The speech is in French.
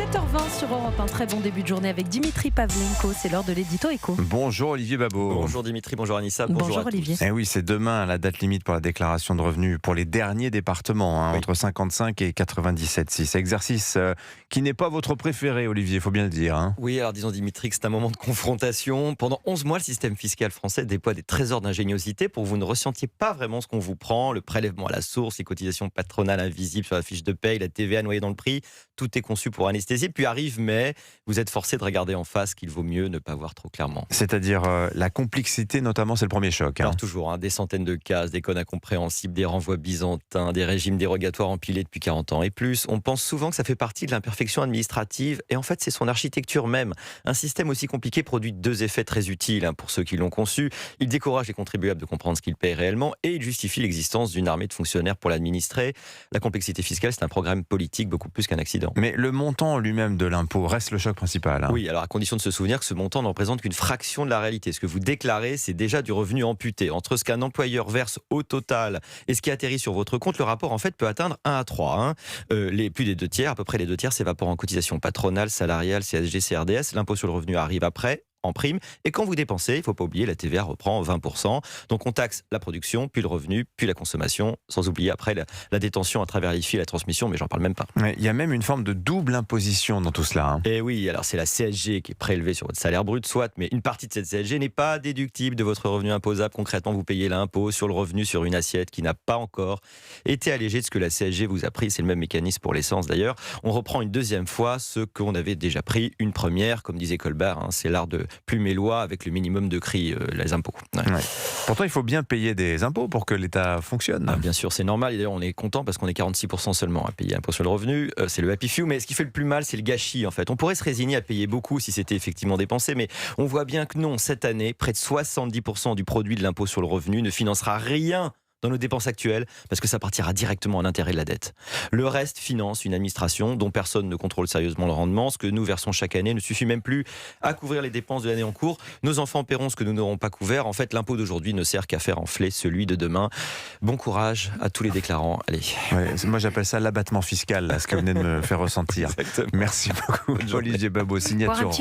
7h20 sur Europe 1. Très bon début de journée avec Dimitri Pavlenko. C'est l'heure de l'édito éco. Bonjour Olivier Babot. Bonjour Dimitri, bonjour Anissa. Bonjour Olivier. Eh oui, c'est demain la date limite pour la déclaration de revenus pour les derniers départements, entre 55 et 97,6. Exercice qui n'est pas votre préféré, Olivier, il faut bien le dire. Oui, alors disons Dimitri que c'est un moment de confrontation. Pendant 11 mois, le système fiscal français déploie des trésors d'ingéniosité pour que vous ne ressentiez pas vraiment ce qu'on vous prend. Le prélèvement à la source, les cotisations patronales invisibles sur la fiche de paye, la TVA noyée dans le prix. Tout est conçu pour anesthésier. Puis arrive mai, vous êtes forcé de regarder en face qu'il vaut mieux ne pas voir trop clairement. C'est-à-dire la complexité, notamment, c'est le premier choc. Alors toujours, des centaines de cases, des codes incompréhensibles, des renvois byzantins, des régimes dérogatoires empilés depuis 40 ans et plus. On pense souvent que ça fait partie de l'imperfection administrative et en fait c'est son architecture même. Un système aussi compliqué produit deux effets très utiles pour ceux qui l'ont conçu. Il décourage les contribuables de comprendre ce qu'ils payent réellement et il justifie l'existence d'une armée de fonctionnaires pour l'administrer. La complexité fiscale, c'est un programme politique beaucoup plus qu'un accident. Mais le montant lui-même de l'impôt reste le choc principal. Oui, alors à condition de se souvenir que ce montant ne représente qu'une fraction de la réalité. Ce que vous déclarez, c'est déjà du revenu amputé. Entre ce qu'un employeur verse au total et ce qui atterrit sur votre compte, le rapport en fait peut atteindre 1 à 3. Les plus des 2 tiers, à peu près les 2 tiers s'évaporent en cotisations patronales, salariales, CSG, CRDS. L'impôt sur le revenu arrive après, en prime. Et quand vous dépensez, il ne faut pas oublier, la TVA reprend 20%. Donc on taxe la production, puis le revenu, puis la consommation, sans oublier après la détention à travers les fils, la transmission, mais j'en parle même pas. Il y a même une forme de double imposition dans tout cela. Et oui, alors c'est la CSG qui est prélevée sur votre salaire brut, soit, mais une partie de cette CSG n'est pas déductible de votre revenu imposable. Concrètement, vous payez l'impôt sur le revenu sur une assiette qui n'a pas encore été allégée de ce que la CSG vous a pris. C'est le même mécanisme pour l'essence d'ailleurs. On reprend une deuxième fois ce qu'on avait déjà pris une première, comme disait Colbert, c'est l'art de plume et loi avec le minimum de cris, les impôts. Ouais. Pourtant, il faut bien payer des impôts pour que l'État fonctionne. Bien sûr, c'est normal. Et d'ailleurs, on est content parce qu'on est 46% seulement à payer l'impôt sur le revenu. C'est le happy few. Mais ce qui fait le plus mal, c'est le gâchis, en fait. On pourrait se résigner à payer beaucoup si c'était effectivement dépensé. Mais on voit bien que non, cette année, près de 70% du produit de l'impôt sur le revenu ne financera rien dans nos dépenses actuelles, parce que ça partira directement en intérêt de la dette. Le reste finance une administration dont personne ne contrôle sérieusement le rendement. Ce que nous versons chaque année ne suffit même plus à couvrir les dépenses de l'année en cours. Nos enfants paieront ce que nous n'aurons pas couvert. En fait, l'impôt d'aujourd'hui ne sert qu'à faire enfler celui de demain. Bon courage à tous les déclarants. Allez. Ouais, moi, j'appelle ça l'abattement fiscal, là, ce que vous venez de me faire ressentir. Exactement. Merci beaucoup, Olivier Babot, signature.